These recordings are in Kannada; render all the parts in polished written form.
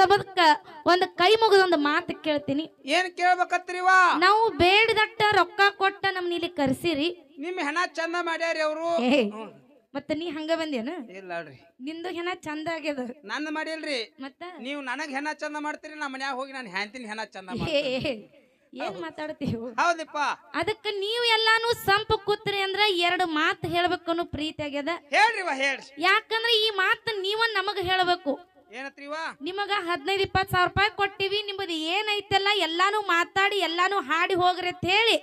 ಸಬದಕ್ಕ ಒಂದ್ ಕೈ ಮುಗಿದ ಒಂದು ಮಾತು ಕೇಳ್ತೀನಿ. ಏನ್ ಕೇಳ್ಬೇಕತ್ರಿವಾ? ನಾವು ಬೇಡದಟ್ಟ ರೊಕ್ಕ ಕೊಟ್ಟ ನಮ್ನ ಇಲ್ಲಿ ಕರ್ಸಿರಿ, ನಿಮ್ ಹೆಣ ಚಂದ ಮಾಡ್ಯಾರಿ ಅವ್ರು. ಮತ್ತ ನೀ ಹಂಗ ಬಂದೇನ? ಇಲ್ಲ ಅಲ್ರಿ, ನಿಂದು ಹೆಣ ಚಂದ ಆಗ್ಯದ. ನಂದ್ ಮಾಡಿಲ್ರಿ. ಮತ್ತ ನೀವು ನನಗ್ ಹೆಣ ಚಂದ ಮಾಡ್ತೀರಿ, ನಮ್ಮ ಮನ್ಯಾಗ ಹೋಗಿ ನಾನು ಹ್ಯಾಂತಿನ ಹೆಣ ಚಂದ ಏನ್ ಮಾತಾಡ್ತೀವಿ? ಹೌದಪ್ಪ. ಅದಕ್ಕ ನೀವ್ ಎಲ್ಲಾನು ಸಂಪ ಕೂತ್ರಿ ಅಂದ್ರ ಎರಡು ಮಾತು ಹೇಳ್ಬೇಕನ್ನು ಪ್ರೀತಿ ಆಗ್ಯದ. ಹೇಳ್ರಿವಾ ಹೇಳ್ರಿ. ಯಾಕಂದ್ರ ಈ ಮಾತು ನೀವ ನಮಗ ಹೇಳ್ಬೇಕು. ಏನತ್ರಿವಾ? ನಿಮಗ 15-20 ಸಾವಿರ ರೂಪಾಯಿ ಕೊಟ್ಟಿವಿ, ನಿಮ್ಮದು ಏನೈತಲ್ಲ ಎಲ್ಲಾನು ಮಾತಾಡಿ ಎಲ್ಲಾನು ಹಾಡಿ ಹೋಗ್ರಿ ಅಂತ ಹೇಳಿ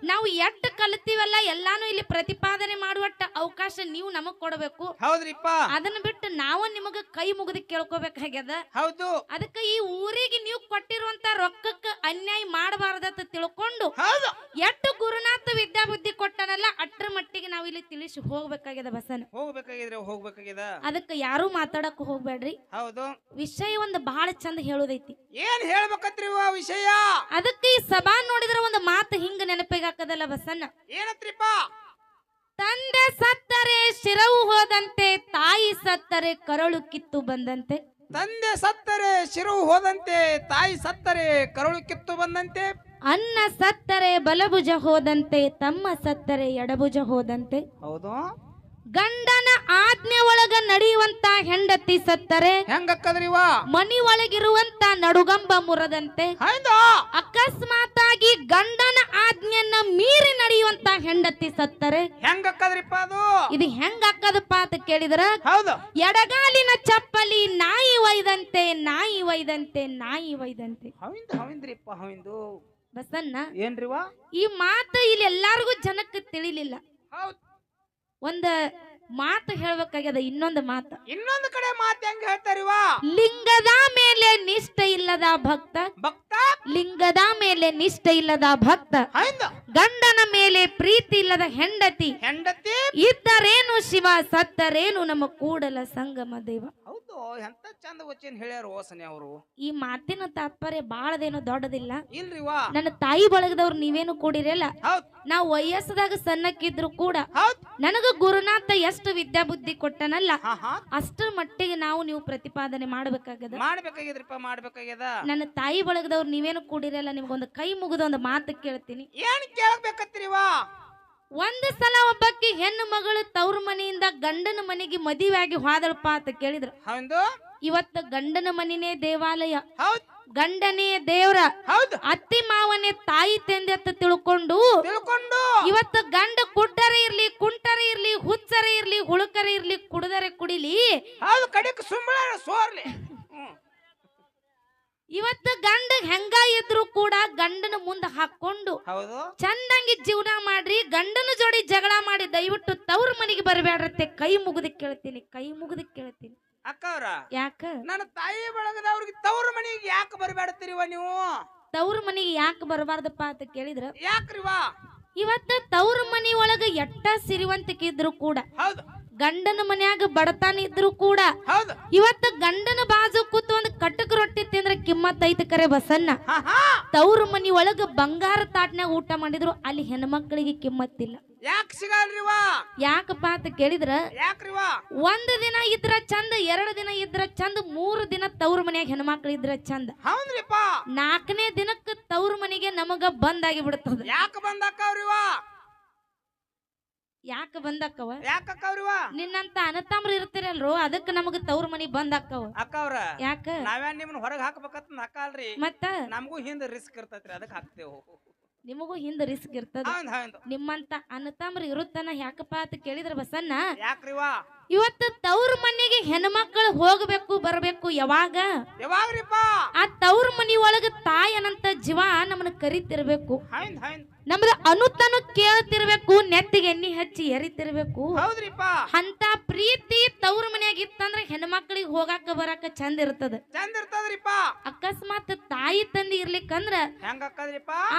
ನಾವು ಎಟ್ಟು ಕಲಿತೀವಲ್ಲ ಎಲ್ಲಾನು ಇಲ್ಲಿ ಪ್ರತಿಪಾದನೆ ಮಾಡುವಟ್ಟ ಅವಕಾಶ ನೀವು ನಮಗ್ ಕೊಡಬೇಕು. ಹೌದ್ರಿಪ್ಪ. ಅದನ್ನ ಬಿಟ್ಟು ನಾವು ನಿಮಗ ಕೈ ಮುಗಿದು ಕೇಳ್ಕೋಬೇಕಾಗ್ಯದ. ಹೌದು. ಅದಕ್ಕ ಈ ಊರಿಗೆ ನೀವು ಕೊಟ್ಟಿರುವಂತ ರೊಕ್ಕಕ್ಕ ಅನ್ಯಾಯ ಮಾಡಬಾರದಂತ ತಿಳ್ಕೊಂಡು ಎಟ್ಟು ಗುರುನಾಥ ವಿದ್ಯಾಬುದ್ಧಿ ಕೊಟ್ಟನಲ್ಲ ಅಟ್ರ ಮಟ್ಟಿಗೆ ನಾವು ಇಲ್ಲಿ ತಿಳಿಸಿ ಹೋಗ್ಬೇಕಾಗ್ಯದ. ಬಸನ ಹೋಗ್ಬೇಕಾಗ್ಯದ. ಅದಕ್ಕ ಯಾರು ಮಾತಾಡಕ್ ಹೋಗ್ಬೇಡ್ರಿ. ಹೌದು. ವಿಷಯ ಒಂದು ಬಹಳ ಚಂದ ಹೇಳುದೈತಿ. ಏನ್ ಹೇಳ್ಬೇಕತ್ರಿ ವಿಷಯ? ಅದಕ್ಕೆ ಈ ಸಭಾ ನೋಡಿದ್ರೆ ಒಂದು ಮಾತು ಹಿಂಗ ನೆನಪಿಗೆ ಹಾಕದಲ್ಲ ಬಸನ್ನ. ಏನತ್ರಿಪ್ಪ? ತಂದೆ ಸತ್ತರೆ ಶಿರವು ಹೋದಂತೆ, ತಾಯಿ ಸತ್ತರೆ ಕರಳು ಕಿತ್ತು ಬಂದಂತೆ. ತಂದೆ ಸತ್ತರೆ ಶಿರವು ಹೋದಂತೆ, ತಾಯಿ ಸತ್ತರೆ ಕರಳು ಕಿತ್ತು ಬಂದಂತೆ. ಅನ್ನ ಸತ್ತರೆ ಬಲಭುಜ ಹೋದಂತೆ, ತಮ್ಮ ಸತ್ತರೆ ಎಡಭುಜ ಹೋದಂತೆ. ಹೌದು. ಗಂಡನ ಆಜ್ಞೆ ಒಳಗ ನಡೆಯುವಂತ ಹೆಂಡತಿ ಸತ್ತರೆ ಹೆಂಗಕ್ಕದ್ರಿವಾ ಮನಿ ಒಳಗಿರುವಂತ ನಡುಗಂಬ ಮುರದಂತೆ. ಅಕಸ್ಮಾತ್ ಆಗಿ ಗಂಡನ ಆಜ್ಞೆಯನ್ನ ಮೀರಿ ನಡೆಯುವಂತ ಹೆಂಡತಿ ಸತ್ತರೆ ಹೆಂಗಕ್ಕದ್ರಿಪ್ಪ ಅದು? ಇದು ಹೆಂಗ ಅಕ್ಕದಪ್ಪ ಅಂತ ಕೇಳಿದ್ರ, ಹೌದು, ಎಡಗಾಲಿನ ಚಪ್ಪಲಿ ನಾಯಿ ಒಯ್ದಂತೆ, ನಾಯಿ ಒಯ್ದಂತೆ, ನಾಯಿ ಒಯ್ದಂತೆ. ಹವಿಂದ್ರಿಪ್ಪ ಹವಿಂದು. ಬಸನ್ನ ಏನ್ರಿವಾ ಈ ಮಾತು ಇಲ್ಲಿ ಎಲ್ಲಾರ್ಗು ಜನಕ್ಕೆ ತಿಳಿಲಿಲ್ಲ. ಹೌದು. ಒಂದ ಮಾತು ಹೇಳ್ಬೇಕಾಗ್ಯದ. ಇನ್ನೊಂದು ಕಡೆ ಮಾತು ಹೆಂಗ ಹೇಳ್ತಾರಿವಾ? ಲಿಂಗದ ಮೇಲೆ ನಿಷ್ಠೆ ಇಲ್ಲದ ಭಕ್ತ, ಲಿಂಗದ ಮೇಲೆ ನಿಷ್ಠೆ ಇಲ್ಲದ ಭಕ್ತ, ಗಂಡನ ಮೇಲೆ ಪ್ರೀತಿ ಇಲ್ಲದ ಹೆಂಡತಿ ಇದ್ದರೇನು ಶಿವ, ಸತ್ತರೇನು ನಮ್ಮ ಕೂಡಲ ಸಂಗಮ ದೇವ. ಹೌದು. ಎಂತ ಚಂದ ವಚನ ಹೇಳ್ಯಾರ ಓಸನೆ ಅವರು. ಈ ಮಾತಿನ ತಾತ್ಪರ್ಯ ಬಾಳದೇನು ದೊಡ್ಡದಿಲ್ಲ. ಇಲ್ರಿವಾ? ನನ್ನ ತಾಯಿ ಬಳಗದವ್ರು ನೀವೇನು ಕೂಡಿರಲ್ಲ. ನಾವು ವಯಸ್ಸದಾಗ ಸಣ್ಣಕ್ಕಿದ್ರು ಕೂಡ ನನಗ ಗುರುನಾಥ ಎಷ್ಟು ವಿದ್ಯಾಬುದ್ಧಿ ಕೊಟ್ಟನಲ್ಲ ಅಷ್ಟರ ಮಟ್ಟಿಗೆ ನೀವು ಪ್ರತಿಪಾದನೆ ಮಾಡ್ಬೇಕಾಗ್ಯದ. ನನ್ನ ತಾಯಿ ಬಳಗದವ್ರು ನೀವೇನು ಕೂಡಿರಲ್ಲ. ನಿಮ್ಗೊಂದು ಕೈ ಮುಗಿದ ಒಂದು ಮಾತು ಕೇಳ್ತೀನಿ. ಏನ್ ಕೇಳಬೇಕತ್ರಿವಾ? ಒಂದು ಸಲ ಒಬ್ಬಕ್ಕೆ ಹೆಣ್ಣು ಮಗಳು ತವ್ರ ಮನೆಯಿಂದ ಗಂಡನ ಮನೆಗೆ ಮದುವೆ ಆಗಿ ಹೋದಳಪ್ಪ ಅಂತ ಕೇಳಿದ್ರು. ಇವತ್ತು ಗಂಡನ ಮನಿನೇ ದೇವಾಲಯ, ಗಂಡನೇ ದೇವ್ರ, ಅತ್ತಿ ಮಾವನೇ ತಾಯಿ ತಂದೆ ಅಂತ ತಿಳ್ಕೊಂಡು ಇವತ್ತು ಗಂಡ ಕುಡ್ಡರೆ ಇರ್ಲಿ, ಕುಂಟರೆ ಇರ್ಲಿ, ಹುಚ್ಚರೆ ಇರ್ಲಿ, ಹುಳುಕರೆ ಇರ್ಲಿ, ಕುಡದರೆ ಕುಡಿಲಿ, ಇವತ್ತು ಗಂಡ ಹೆಂಗ ಇದ್ರು ಕೂಡ ಗಂಡನ ಮುಂದೆ ಹಾಕೊಂಡು ಚಂದಂಗಿ ಜೀವನ ಮಾಡ್ರಿ. ಗಂಡನ ಜೋಡಿ ಜಗಳ ಮಾಡಿ ದಯವಿಟ್ಟು ತವ್ರ ಮನೆಗೆ ಬರಬೇಡ್ರತ್ತೆ. ಕೈ ಮುಗಿದು ಕೇಳ್ತೀನಿ, ಕೈ ಮುಗಿದು ಕೇಳ್ತೀನಿ. ಅಕ್ಕವ್ರ, ಯಾಕ ನನ್ನ ತಾಯಿ ಬಳಗದವ್ರಿಗೆ ತವ್ರ ಮನೆಗೆ ಯಾಕೆ ಬರಬೇಡ್ತೀರಿವ ನೀವು? ತವ್ರ ಮನೆಗೆ ಯಾಕೆ ಬರಬಾರ್ದಪ್ಪ ಅಂತ ಕೇಳಿದ್ರ, ಯಾಕ್ರಿವಾ? ಇವತ್ತ ತವ್ರ ಮನಿ ಒಳಗ ಎಟ್ಟ ಸಿರಿವಂತಿಕೆ ಇದ್ರು ಕೂಡ, ಗಂಡನ ಮನ್ಯಾಗ ಬಡತಾನ ಇದ್ರು ಕೂಡ, ಇವತ್ತ ಗಂಡನ ಬಾಜು ಕೂತು ಒಂದು ಕಟಕ್ ರೊಟ್ಟಿ ತಿಂದ್ರೆ ಕಿಮ್ಮತ್ ಐತೆ ಕರೆ ಬಸನ್ನ. ತವ್ರ ಮನಿ ಒಳಗ ಬಂಗಾರ ತಾಟ್ನ್ಯಾಗ ಊಟ ಮಾಡಿದ್ರು ಅಲ್ಲಿ ಹೆಣ್ಮಕ್ಳಿಗೆ ಕಿಮ್ಮತ್ತಿಲ್ಲ. ಯಾಕೆ ಸಿಗಲ್ರಿವಾ? ಯಾಕಪ್ಪ ಅಂತ ಕೇಳಿದ್ರ, ಯಾಕ್ರಿವಾ? ಒಂದ್ ದಿನ ಇದ್ರ ಚಂದ, 2 ದಿನ ಇದ್ರ ಚಂದ, 3 ದಿನ ತವ್ರ ಮನ್ಯಾಗ ಹೆಣ್ಮಕ್ಳು ಇದ್ರ ಚಂದ. ಹೌದ್ರಿಪ್ಪ. 4ನೇ ದಿನಕ್ಕ ತವ್ರ ಮನೆಗೆ ನಮಗ ಬಂದಾಗಿ ಬಿಡ್ತದ. ಯಾಕೆ ಬಂದಾಕವ್ರಿವಾ? ಯಾಕ ಬಂದಾಕವ? ಯಾಕವ್ರಿವಾ? ನಿನ್ನಂತ ಅನತಾಮ್ರ ಇರ್ತಿರಲ್ರು, ಅದಕ್ಕೆ ನಮಗ ತವ್ರ ಮನಿ ಬಂದಾಕವ. ಅಕ್ಕವ್ರ, ಯಾಕ ನಾವೇನ್ ನಿಮ್ಮನ್ನ ಹೊರಗೆ ಹಾಕ್ಬೇಕಂತ ಹಾಕಲ್ರಿ, ಮತ್ತ ನಮಗೂ ಹಿಂದ ರಿಸ್ಕ್ ಇರ್ತೈತ್ರಿ, ಅದಕ್ಕೆ ಹಾಕ್ತೇವು. ನಿಮಗೂ ಹಿಂದ ರಿಸ್ಕ್ ಇರ್ತದ. ನಿಮ್ಮಂತ ಅನತಾಮ್ರ ಇರುತ್ತಾನ. ಯಾಕಪ್ಪ ಅಂತ ಕೇಳಿದ್ರ ಬಸನ್ನ, ಯಾಕ್ರಿವಾ? ಇವತ್ತು ತವ್ರ ಮನೆಗೆ ಹೆಣ್ಮಕ್ಳು ಹೋಗ್ಬೇಕು ಬರ್ಬೇಕು. ಯಾವಾಗ್ರಿಪ್ಪ? ಆ ತವ್ರ ಮನಿ ಒಳಗ ತಾಯಿ ಅನಂತ ಜೀವ ನಮ್ಮನ್ನ ಕರಿತಿರ್ಬೇಕು, ನಮ್ದ ಅನುತನು ಕೇಳ್ತಿರ್ಬೇಕು, ನೆತ್ತಿಗೆ ಎಣ್ಣಿ ಹಚ್ಚಿ ಎರಿತಿರ್ಬೇಕು. ಅಂತ ಪ್ರೀತಿ ತವ್ರ ಮನ್ಯಾಗ ಇತ್ತಂದ್ರ ಹೆಣ್ಮಕ್ಳಿಗೆ ಹೋಗಾಕ ಬರಾಕ ಚಂದ ಇರ್ತದ. ಅಕಸ್ಮಾತ್ ತಾಯಿ ತಂದಿ ಇರ್ಲಿಕ್ಕಂದ್ರ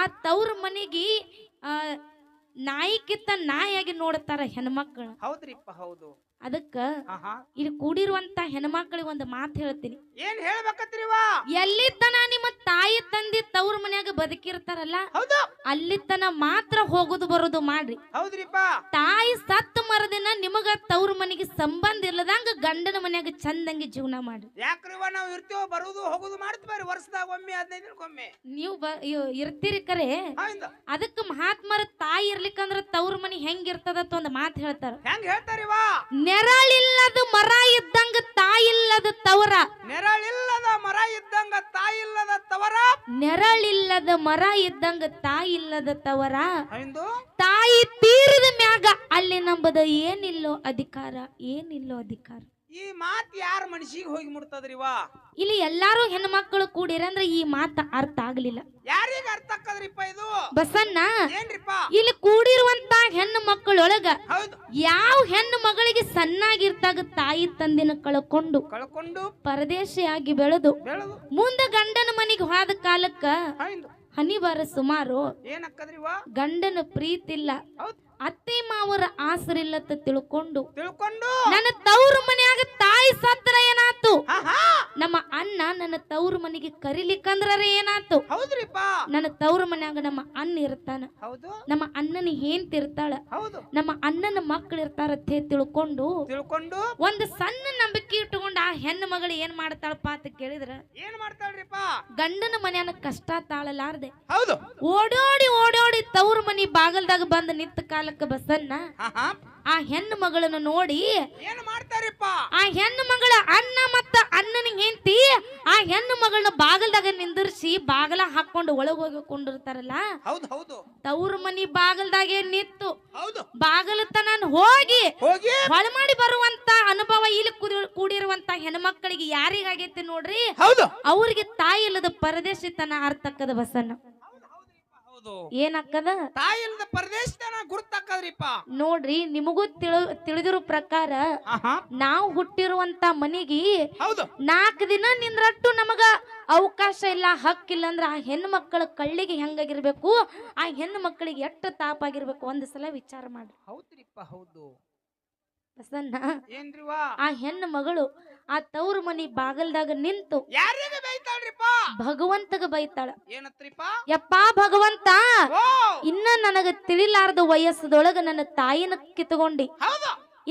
ಆ ತವ್ರ ಮನಿಗೆ ನಾಯಿಕಿತ್ತ ನಾಯಿಯಾಗಿ ನೋಡ್ತಾರ ಹೆಣ್ಮಕ್ಳು. ಹೌದ್ರಿಪ್ಪ, ಹೌದು. ಅದಕ್ಕ ಇಲ್ಲಿ ಕೂಡಿರುವಂತ ಹೆಣ್ಮಕ್ಳಿಗೆ ಒಂದು ಮಾತು ಹೇಳ್ತೀನಿ. ಏನ್ ಹೇಳ್ಬೇಕತ್ರಿವಾ? ಎಲ್ಲಿದ್ದನ ನಿಮ್ಮ ತಾಯಿ ತಂದೆ ತವ್ರ ಮನ್ಯಾಗ ಬದುಕಿರ್ತಾರಲ್ಲ ಹೌದು ಅಲ್ಲಿ ತನ ಮಾತ್ರ ಹೋಗುದು ಬರೋದು ಮಾಡ್ರಿ. ಹೌದ್ರಿಪ್ಪ. ತಾಯಿ ಸತ್ತ ಮರದಿನ ನಿಮಗ ತವ್ರ ಮನೆಗೆ ಸಂಬಂಧ ಇಲ್ಲದಂಗ ಗಂಡನ ಮನ್ಯಾಗ ಚಂದಂಗಿ ಜೀವನ ಮಾಡ್ರಿ. ಯಾಕ್ರಿವ ನಾವು ಇರ್ತೀವೋ ಬರುದು ಹೋಗುದು ಮಾಡ್ತೀವಿ ವರ್ಷದಾಗ ಒಮ್ಮೆ 15 ದಿನಕ್ಕೊಮ್ಮೆ ನೀವು ಇರ್ತೀರಿ ಕರೆ. ಅದಕ್ಕೆ ಮಹಾತ್ಮರ ತಾಯಿ ಇರ್ಲಿಕ್ಕಂದ್ರ ತವ್ರ ಮನಿ ಹೆಂಗಿರ್ತದ ಒಂದ್ ಮಾತು ಹೇಳ್ತಾರ. ಹೆಂಗ್ ಹೇಳ್ತಾರಿವ? ನೆರಳಿಲ್ಲದ ಮರ ಇದ್ದಂಗ ತಾಯಿ ಇಲ್ಲದ ತವರ. ನೆರಳಿಲ್ಲದ ಮರ ಇದ್ದಂಗ ತಾಯಿ ಇಲ್ಲದ ತವರ. ನೆರಳಿಲ್ಲದ ಮರ ಇದ್ದಂಗ ತಾಯಿ ಇಲ್ಲದ ತವರ. ಹೌದು. ತಾಯಿ ತೀರದ ಮ್ಯಾಗ ಅಲ್ಲಿ ನಂಬದ ಏನಿಲ್ಲೋ ಅಧಿಕಾರ, ಏನಿಲ್ಲೋ ಅಧಿಕಾರ. ಈ ಮಾತ್ ಯಾರ ಮನಸ್ಸಿಗೆ ಹೋಗಿ ಮುಟ್ತದ್ರಿವಾ? ಇಲ್ಲಿ ಎಲ್ಲಾರು ಹೆಣ್ಮಕ್ಳು ಕೂಡಿರಂದ್ರ ಈ ಮಾತ ಅರ್ಥ ಆಗ್ಲಿಲ್ಲ. ಯಾರಿಗ ಅರ್ಥ ಆಕದ್ರಿಪ್ಪ ಇದು? ಬಸನ್ನ ಏನ್ರಿಪ್ಪ? ಇಲ್ಲಿ ಕೂಡಿರುವಂತ ಹೆಣ್ಣು ಮಕ್ಕಳೊಳಗ ಹೌದು ಯಾವ ಹೆಣ್ಣು ಮಗಳಿಗೆ ಸಣ್ಣಾಗಿರ್ತಾಗ ತಾಯಿ ತಂದಿನ ಕಳ್ಕೊಂಡು ಪರದೇಶಿಯಾಗಿ ಬೆಳೆದು ಮುಂದ ಗಂಡನ ಮನೆಗೆ ಹೋದ ಕಾಲಕ್ಕ ಹನಿಬಾರ ಸುಮಾರು ಏನಕ್ಕದ್ರಿವಾ? ಗಂಡನ ಪ್ರೀತಿ ಇಲ್ಲ, ಅತ್ತೆ ಮಾವರ ಆಸರಿಲ್ಲತ್ತ ತಿಳ್ಕೊಂಡು ನನ್ನ ತವ್ರ ಮನ್ಯಾಗ ತಾಯಿ ಸತ್ರ ಏನಾತು, ನಮ್ಮ ಅಣ್ಣ ನನ್ನ ತವ್ರ ಮನೆಗೆ ಕರಿಲಿಕ್ಕಂದ್ರ ಏನಾತು. ನನ್ನ ತವ್ರ ಮನ್ಯಾಗ ನಮ್ಮ ಅಣ್ಣ ಇರ್ತಾನ, ನಮ್ಮ ಅಣ್ಣನ ಹೇಂತಿರ್ತಾಳ, ನಮ್ಮ ಅಣ್ಣನ ಮಕ್ಕಳು ಇರ್ತಾರತ್ತೆ ತಿಳ್ಕೊಂಡು ಒಂದು ಸಣ್ಣ ನಂಬಿಕೆ ಇಟ್ಟುಕೊಂಡು ಆ ಹೆಣ್ಣು ಮಗಳು ಏನ್ ಮಾಡ್ತಾಳಪ್ಪ ಅಂತ ಕೇಳಿದ್ರ ಏನ್ ಮಾಡ್ತಾಳ್ರಿಪ್ಪ? ಗಂಡನ ಮನ್ಯಾನ ಕಷ್ಟ ತಾಳಲಾರ್ದೆ ಓಡೋಡಿ ಓಡೋಡಿ ತವ್ರ ಮನಿ ಬಾಗಲ್ದಾಗ ಬಂದು ನಿಂತ ಕಾಲಕ್ಕ ಬಸನ್ನ ಆ ಹೆಣ್ಣು ಮಗಳನ್ನು ನೋಡಿ ಏನ್ ಮಾಡ್ತಾರಿಪ್ಪ? ಆ ಹೆಣ್ಣು ಮಗಳ ಅಣ್ಣ ಮತ್ತ ಅಣ್ಣನ ಹೆಂಡತಿ ಆ ಹೆಣ್ಣು ಮಗಳನ್ನ ಬಾಗಲ್ದಾಗ ನಿಂದಿರ್ಸಿ ಬಾಗಲ ಹಾಕೊಂಡು ಒಳಗ್ ಹೋಗಿ ಕೊಂಡಿರ್ತಾರಲ್ಲ. ತವ್ರ ಮನಿ ಬಾಗಲ್ದಾಗೆ ನಿಂತು ಬಾಗಲ ತನ ಹೋಗಿ ಹೊಳ ಮಾಡಿ ಬರುವಂತ ಅನುಭವ ಇಲ್ಲಿ ಕೂಡಿರುವಂತ ಹೆಣ್ಮಕ್ಕಳಿಗೆ ಯಾರಿಗಾಗೈತಿ ನೋಡ್ರಿ, ಅವ್ರಿಗೆ ತಾಯಿ ಇಲ್ಲದ ಪರದೇಶಿತನ ಅರ್ಥಕ್ಕದ ಬಸನ್ನ. ಏನಕ್ಕದ? ತಾಯಿ ಇಲ್ಲದ ಪರದೇಶತನ ಗುರುತಕ್ಕದ್ರಿಪ್ಪ. ನೋಡ್ರಿ, ನಿಮಗೂ ತಿಳಿದಿರೋ ಪ್ರಕಾರ ನಾವು ಹುಟ್ಟಿರುವಂತ ಮನೆಗೆ 4 ದಿನ ನಿಂದ್ರಟ್ಟು ನಮಗ ಅವಕಾಶ ಇಲ್ಲ, ಹಕ್ಕಿಲ್ಲ ಅಂದ್ರ ಆ ಹೆಣ್ಣು ಮಕ್ಕಳ ಕಳ್ಳಿಗೆ ಹೆಂಗಾಗಿರ್ಬೇಕು, ಆ ಹೆಣ್ಣು ಮಕ್ಕಳಿಗೆ ಎಷ್ಟು ತಾಪಾಗಿರ್ಬೇಕು ಒಂದ್ ಸಲ ವಿಚಾರ ಮಾಡ್ರಿ. ಹೌದ್ರಿಪ್ಪ. ಹೌದು ಬಸನ್ನ. ಏನ್ರಿವಾ? ಆ ಹೆಣ್ಣು ಮಗಳು ಆ ತವ್ರ ಮನಿ ಬಾಗಲ್ದಾಗ ನಿಂತು ಯಾರಿಗೆ ಬೈತಾಳ್ರಿಪ್ಪ? ಭಗವಂತಗ ಬೈತಾಳ. ಏನತ್ರಿಪ್ಪ? ಯಪ್ಪಾ ಭಗವಂತ, ಇನ್ನ ನನಗ ತಿಳಿಲಾರ್ದ ವಯಸ್ಸದೊಳಗ ನನ್ನ ತಾಯಿನ ಕಿತ್ಕೊಂಡಿ,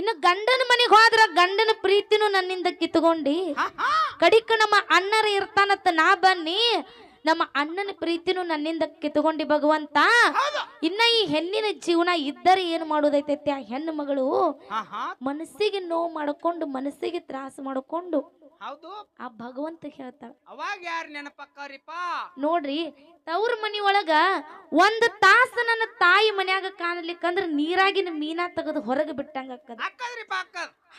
ಇನ್ನು ಗಂಡನ ಮನೆಗೆ ಹೋದ್ರ ಗಂಡನ ಪ್ರೀತಿನೂ ನನ್ನಿಂದ ಕಿತ್ಕೊಂಡಿ, ಕಡಿಕ ನಮ್ಮ ಅಣ್ಣರ ಇರ್ತಾನತ್ತ ನಾ ಬನ್ನಿ, ನಮ್ಮ ಅಣ್ಣನ ಪ್ರೀತಿನೂ ನನ್ನಿಂದ ಕಿತ್ಕೊಂಡಿ ಭಗವಂತ. ಇನ್ನ ಈ ಹೆಣ್ಣಿನ ಜೀವನ ಇದ್ದರೆ ಏನು ಮಾಡೋದೈತೈತಿ? ಆ ಹೆಣ್ಣು ಮಗಳು ಮನಸ್ಸಿಗೆ ನೋವು ಮಾಡ್ಕೊಂಡು ಮನಸ್ಸಿಗೆ ತ್ರಾಸ ಮಾಡ್ಕೊಂಡು ಆ ಭಗವಂತ ಹೇಳ್ತಾಳ. ಅವಾಗ ಯಾರು ನೆನಪಕ್ಕಾರಿಪ್ಪ? ನೋಡ್ರಿ, ತವ್ರ ಮನಿ ಒಳಗ 1 ತಾಸು ನನ್ನ ತಾಯಿ ಮನ್ಯಾಗ ಕಾಣಲಿಕ್ಕಂದ್ರ ನೀರಾಗಿನ ಮೀನಾ ತೆಗೆದು ಹೊರಗೆ ಬಿಟ್ಟಂಗ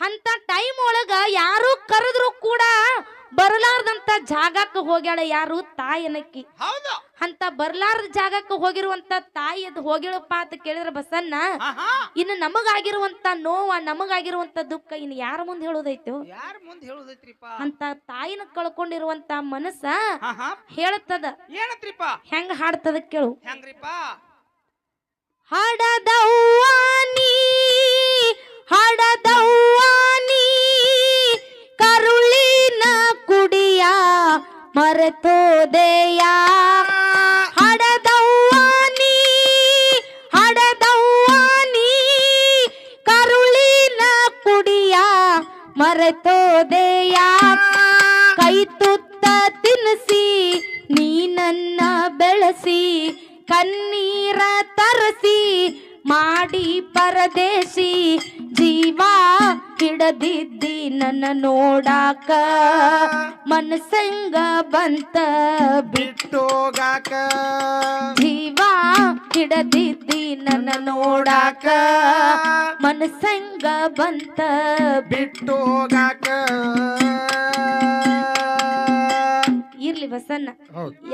ಅಂತ ಟೈಮ್ ಒಳಗ ಯಾರು ಕರೆದ್ರು ಕೂಡ ಬರಲಾರ್ದಂತ ಜಾಗಕ್ಕೆ ಹೋಗ್ಯಾಳ ಯಾರು? ತಾಯಿನಕ್ಕಿ. ಅಂತ ಬರ್ಲಾರ್ದ ಜಾಗಕ್ಕೆ ಹೋಗಿರುವಂತ ತಾಯಿ ಅದು ಹೋಗಿಳಪ್ಪ ಅಂತ ಕೇಳಿದ್ರ ಬಸನ್ನ, ಇನ್ನು ನಮಗಾಗಿರುವಂತ ನೋವ, ನಮಗಾಗಿರುವಂತ ದುಃಖ ಇನ್ನು ಯಾರ ಮುಂದೆ ಹೇಳೋದೈತು? ಅಂತ ತಾಯಿನ ಕಳ್ಕೊಂಡಿರುವಂತ ಮನಸ್ಸ ಹೇಳತ್ತದ. ಹೆಂಗ ಹಾಡ್ತದ ಕೇಳು. ಹಡದವ್ವಾನಿ ಹಡದವ್ವಾನಿ ಕರುಳಿನ ಕುಡಿಯ ಮರೆತೋದೆಯ, ಹಡದವ್ವಾನಿ ಹಡದವ್ವಾನಿ ಕರುಳಿನ ಕುಡಿಯ ಮರೆತೋದೆಯ, ಕೈ ತುತ್ತ ತಿನ್ನಿಸಿ ನೀ ನನ್ನ ಬೆಳೆಸಿ ಕಣ್ಣೀರ ತರಸಿ ಮಾಡಿ ಪರದೇಶಿ ಜೀವ ಹಿಡದಿದ್ದಿ ನನ್ನ ನೋಡಾಕ, ಮನಸ್ಸಂಗ ಬಂತ ಬಿಟ್ಟೋಗಾಕ, ಜೀವ ಹಿಡದಿದ್ದಿ ನನ್ನ ನೋಡಾಕ, ಮನಸ್ಸಂಗ ಬಂತ ಬಿಟ್ಟೋಗಾಕ. ಇರ್ಲಿ ಬಸನ್ನ,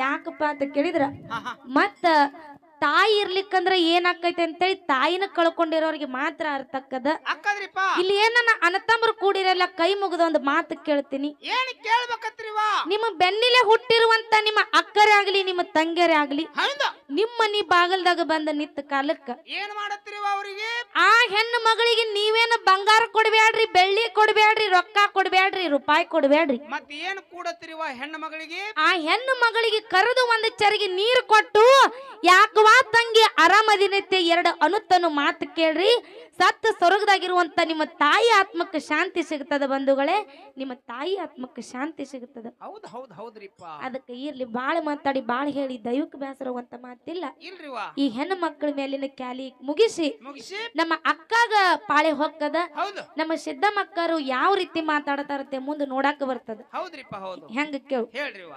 ಯಾಕಪ್ಪ ಅಂತ ಕೇಳಿದ್ರ ಮತ್ತ ತಾಯಿ ಇರ್ಲಿಕ್ಕಂದ್ರ ಏನಾಕೈತೆ ಅಂತೇಳಿ ತಾಯಿನ ಕಳ್ಕೊಂಡಿರೋರಿಗೆ ಮಾತ್ರ ಅರ್ಥ ಆಕ್ಕದ. ಇಲ್ಲಿ ಏನನ್ನ ಅನತಂಬ್ರು ಕೂಡಿರಲ್ಲ, ಕೈ ಮುಗಿದ ಒಂದು ಮಾತು ಕೇಳ್ತೀನಿ. ನಿಮ್ಮ ಬೆನ್ನಿಲೆ ಹುಟ್ಟಿರುವಂತ ನಿಮ್ಮ ಅಕ್ಕರೇ ಆಗ್ಲಿ ನಿಮ್ಮ ತಂಗಿಯರೇ ಆಗ್ಲಿ ನಿಮ್ ಮನಿ ಬಾಗಲ್ದಾಗ ಬಂದ ನಿತ್ತ ಕಾಲಕ್ಕ ಏನ್ ಮಾಡತ್ತೀರಿವ ಅವ್ರಿಗೆ ಆ ಹೆಣ್ಣು ಮಗಳಿಗೆ ನೀವೇನ ಬಂಗಾರ ಕೊಡ್ಬ್ಯಾಡ್ರಿ, ಬೆಳ್ಳಿ ಕೊಡ್ಬ್ಯಾಡ್ರಿ, ರೊಕ್ಕ ಕೊಡ್ಬ್ಯಾಡ್ರಿ, ರೂಪಾಯಿ ಕೊಡ್ಬ್ಯಾಡ್ರಿ. ಮತ್ ಏನ್ ಕೂಡತ್ತೀರಿವ ಹೆಣ್ಣು ಮಗಳಿಗೆ ಆ ಹೆಣ್ಣು ಮಗಳಿಗೆ ಕರೆದು ಒಂದು ಚರಿಗೆ ನೀರು ಕೊಟ್ಟು ಯಾಕವಾ ತಂಗಿ ಆರಾಮದಿನೈತೆ ಎರಡು ಅನುತ್ತನು ಮಾತು ಕೇಳ್ರಿ, ಸತ್ತ ಸ್ವರ್ಗದಾಗಿರುವಂತ ನಿಮ್ಮ ತಾಯಿ ಆತ್ಮಕ್ಕೆ ಶಾಂತಿ ಸಿಗುತ್ತದೆ ಬಂಧುಗಳೇ, ನಿಮ್ಮ ತಾಯಿ ಆತ್ಮಕ್ಕೆ ಶಾಂತಿ ಸಿಗುತ್ತದೆ. ಹೌದ್ ಹೌದ್ ಹೌದ್ರಿಪ್ಪ. ಅದಕ್ಕೆ ಇರ್ಲಿ ಬಾಳ ಮಾತಾಡಿ ಬಾಳ ಹೇಳಿ ದೈವಕ್ಕೆ ಬೇಸರವಂತ ಮಾತಿಲ್ಲ. ಇಲ್ರಿವ ಈ ಹೆಣ್ಣು ಮಕ್ಕಳ ಮೇಲಿನ ಕ್ಯಾಲಿ ಮುಗಿಸಿ ಮುಗಿಸಿ ನಮ್ಮ ಅಕ್ಕಾಗ ಪಾಳೆ ಹೊಕ್ಕದ. ಹೌದು ನಮ್ಮ ಸಿದ್ಧ ಮಕ್ಕಳು ಯಾವ ರೀತಿ ಮಾತಾಡತಾರತ್ತೆ ಮುಂದೆ ನೋಡಾಕ ಬರ್ತದ. ಹೌದ್ರಿಪ್ಪ ಹೌದು ಹೆಂಗ ಕೇಳು ಹೇಳ್ರಿವ.